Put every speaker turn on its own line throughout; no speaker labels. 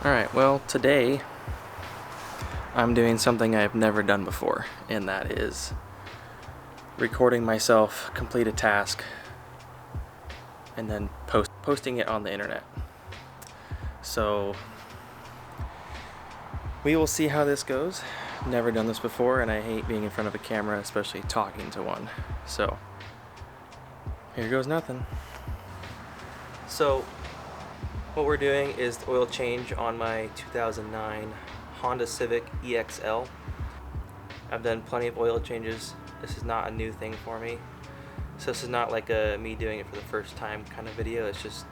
Alright, well today I'm doing something I've never done before, and that is recording myself complete a task and then posting it on the internet. So we will see how this goes. Never done this before, and I hate being in front of a camera, especially talking to one. So here goes nothing. So what we're doing is the oil change on my 2009 Honda Civic EXL. I've done plenty of oil changes. This is not a new thing for me. So this is not like me doing it for the first time kind of video. It's just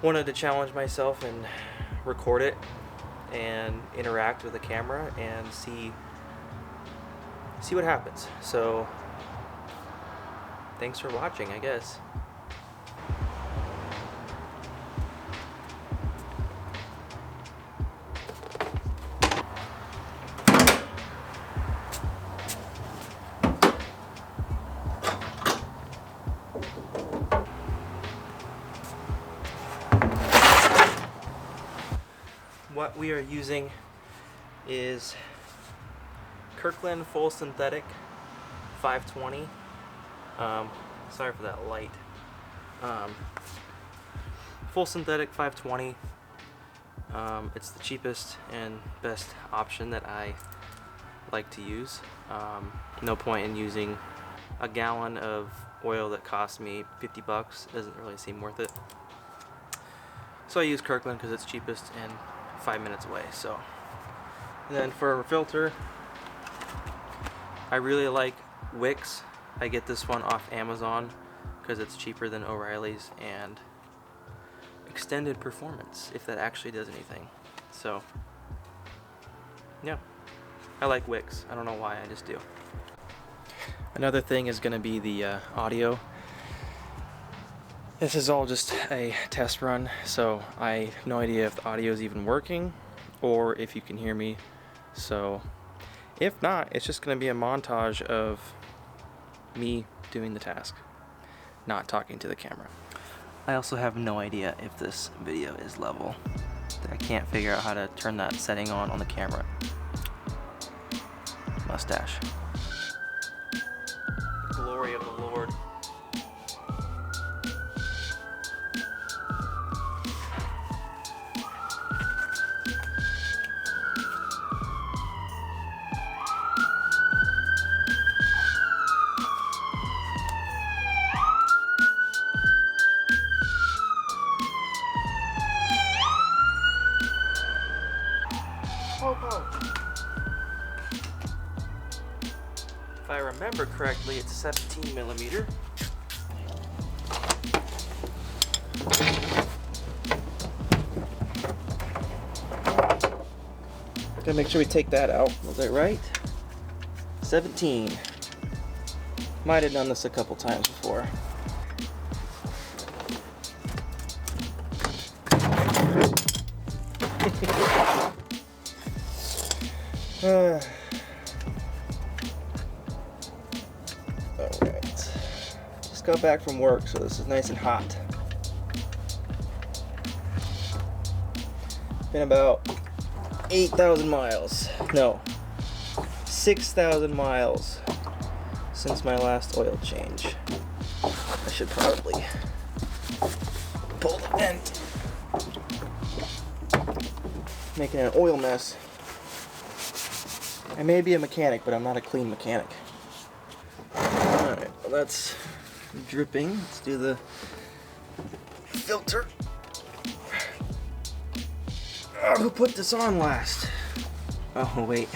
wanted to challenge myself and record it and interact with the camera and see what happens. So thanks for watching, I guess. What we are using is Kirkland Full Synthetic 520. Sorry for that light. Full Synthetic 520. It's the cheapest and best option that I like to use. No point in using a gallon of oil that cost me 50 bucks. Doesn't really seem worth it. So I use Kirkland because it's cheapest and 5 minutes away. So, and then for a filter, I really like Wix. I get this one off Amazon because it's cheaper than O'Reilly's and extended performance, if that actually does anything. So yeah, I like Wix. I don't know why, I just do. Another thing is going to be the audio. This is all just a test run, so I have no idea if the audio is even working or if you can hear me. So if not, it's just going to be a montage of me doing the task, not talking to the camera. I also have no idea if this video is level. I can't figure out how to turn that setting on the camera. Mustache. Glory of the Lord. If I remember correctly, it's 17 millimeter. Gotta make sure we take that out. Was that right? 17. Might have done this a couple times before. Alright. Just got back from work, so this is nice and hot. Been about 8,000 miles. No. 6,000 miles since my last oil change. I should probably pull the vent. Making an oil mess. I may be a mechanic, but I'm not a clean mechanic. Alright, well that's dripping. Let's do the filter. Oh, who put this on last? Oh, wait.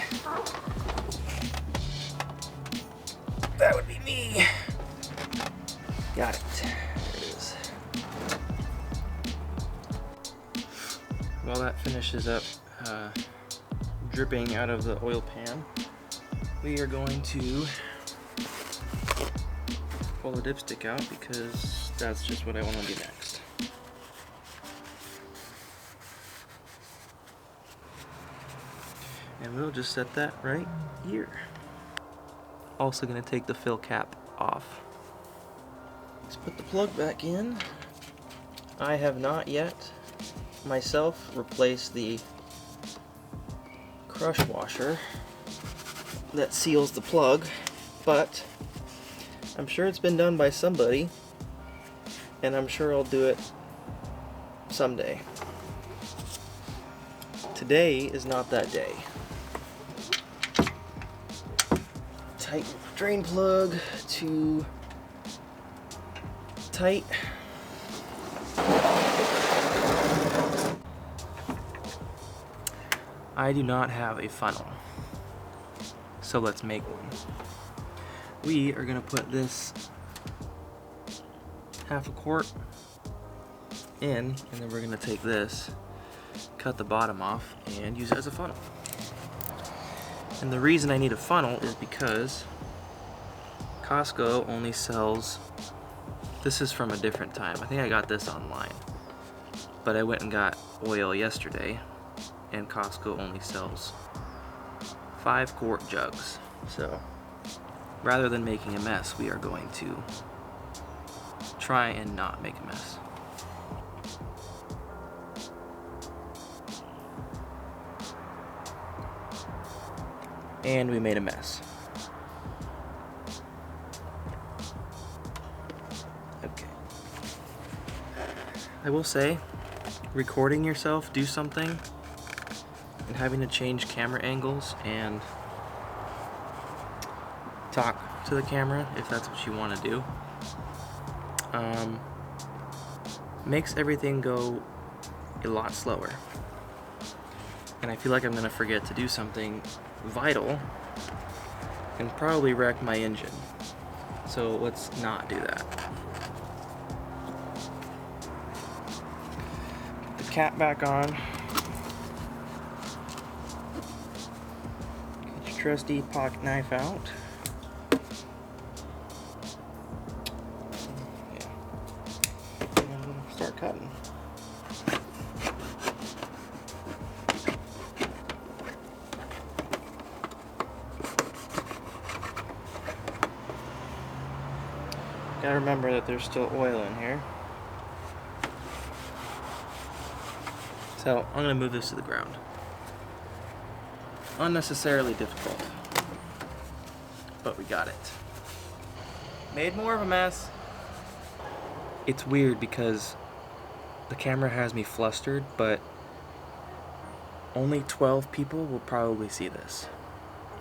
That would be me. Got it. There it is. While that finishes up dripping out of the oil pan, we are going to pull the dipstick out because that's just what I want to do next. And we'll just set that right here. Also going to take the fill cap off. Let's put the plug back in. I have not yet myself replace the crush washer that seals the plug, but I'm sure it's been done by somebody, and I'm sure I'll do it someday. Today is not that day. Tight drain plug to tight. I do not have a funnel, so let's make one. We are gonna put this half a quart in, and then we're gonna take this, cut the bottom off, and use it as a funnel. And the reason I need a funnel is because Costco only sells, this is from a different time. I think I got this online, but I went and got oil yesterday, and Costco only sells 5-quart jugs. So rather than making a mess, we are going to try and not make a mess. And we made a mess. Okay. I will say, recording yourself do something and having to change camera angles and talk to the camera, if that's what you want to do, makes everything go a lot slower. And I feel like I'm going to forget to do something vital and probably wreck my engine. So let's not do that. Put the cap back on. Get your trusty pocket knife out. And start cutting. Gotta remember that there's still oil in here. So I'm gonna move this to the ground. Unnecessarily difficult, but we got it. Made more of a mess. It's weird because the camera has me flustered, but only 12 people will probably see this,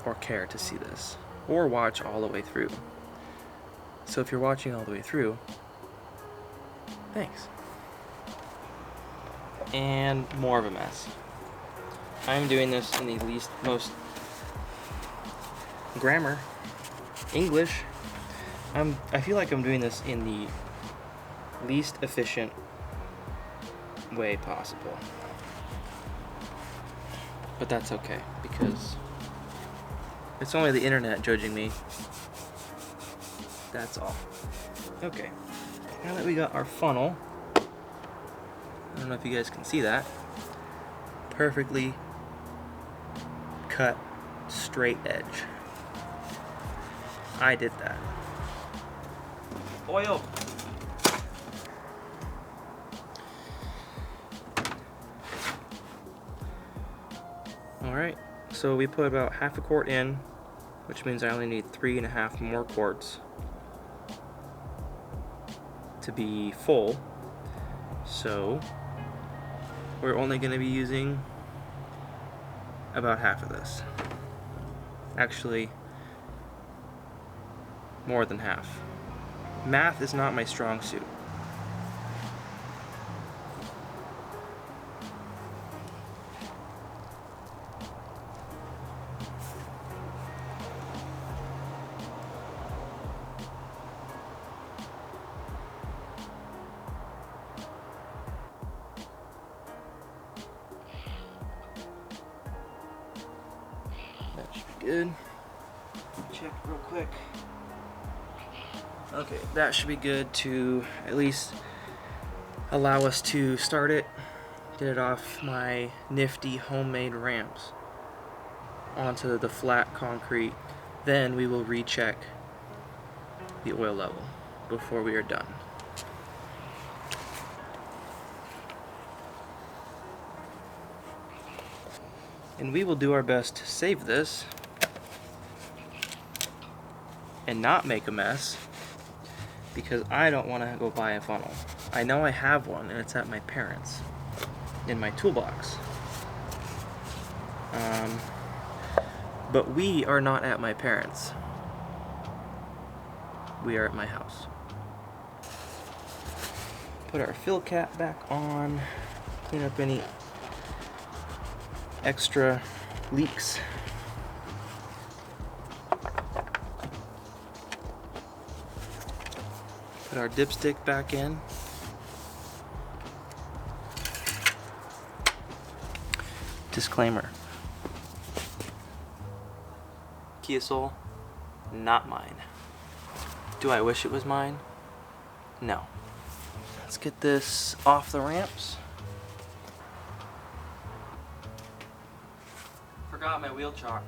or care to see this, or watch all the way through. So if you're watching all the way through, thanks. And more of a mess. I'm doing this in the most grammar, English. I feel like I'm doing this in the least efficient way possible. But that's okay, because it's only the internet judging me. That's all. Okay, now that we got our funnel, I don't know if you guys can see that, perfectly cut straight edge. I did that. Oil. Alright, so we put about half a quart in, which means I only need 3.5 more quarts to be full. So we're only going to be using about half of this. Actually, more than half. Math is not my strong suit. That should be good. Check real quick. Okay, that should be good to at least allow us to start it, get it off my nifty homemade ramps onto the flat concrete. Then we will recheck the oil level before we are done. And we will do our best to save this and not make a mess, because I don't want to go buy a funnel. I know I have one, and it's at my parents' in my toolbox. But we are not at my parents'. We are at my house. Put our fill cap back on, clean up any extra leaks. Put our dipstick back in. Disclaimer. Kia Soul, not mine. Do I wish it was mine? No. Let's get this off the ramps. Forgot my wheel chalk.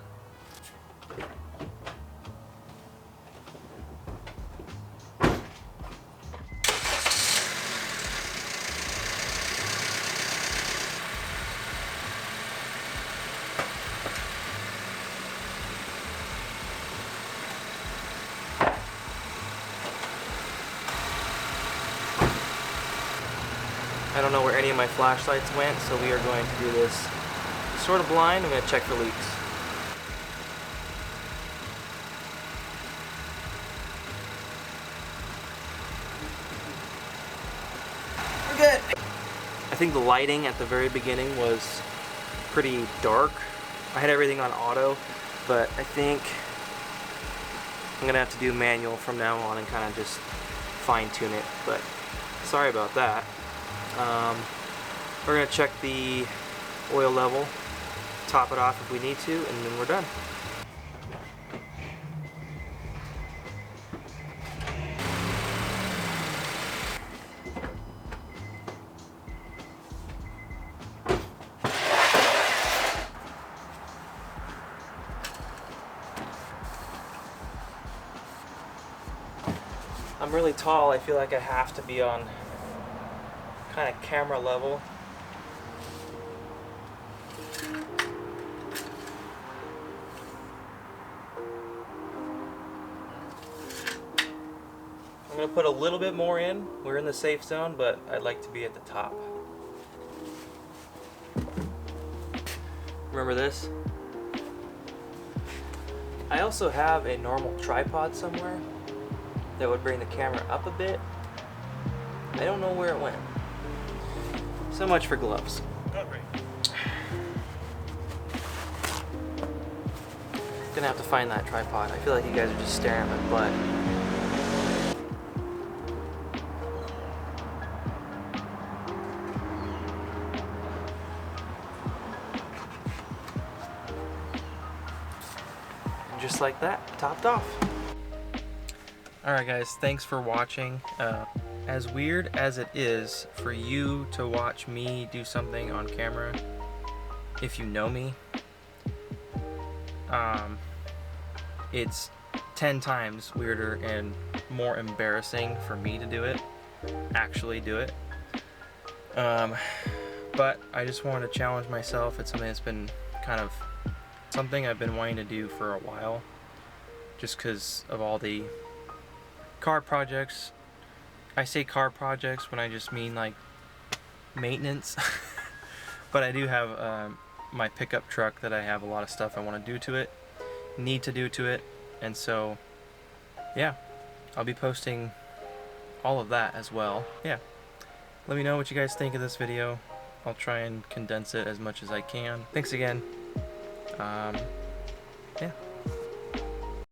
I don't know where any of my flashlights went, so we are going to do this sort of blind. I'm going to check for leaks. We're good. I think the lighting at the very beginning was pretty dark. I had everything on auto, but I think I'm going to have to do manual from now on and kind of just fine tune it, but sorry about that. We're going to check the oil level, top it off if we need to, and then we're done. I'm really tall. I feel like I have to be on kind of camera level. I'm going to put a little bit more in. We're in the safe zone, but I'd like to be at the top. Remember this? I also have a normal tripod somewhere that would bring the camera up a bit. I don't know where it went. So much for gloves. Gonna have to find that tripod. I feel like you guys are just staring at my butt. And just like that, topped off. Alright guys, thanks for watching. As weird as it is for you to watch me do something on camera, if you know me, it's 10 times weirder and more embarrassing for me to do it, actually do it. But I just wanted to challenge myself. It's something that's been kind of something I've been wanting to do for a while, just because of all the car projects. I say car projects when I just mean like maintenance. But I do have my pickup truck that I have a lot of stuff I want to do to it, need to do to it, and so yeah, I'll be posting all of that as well. Yeah, let me know what you guys think of this video. I'll try and condense it as much as I can. Thanks again. Yeah.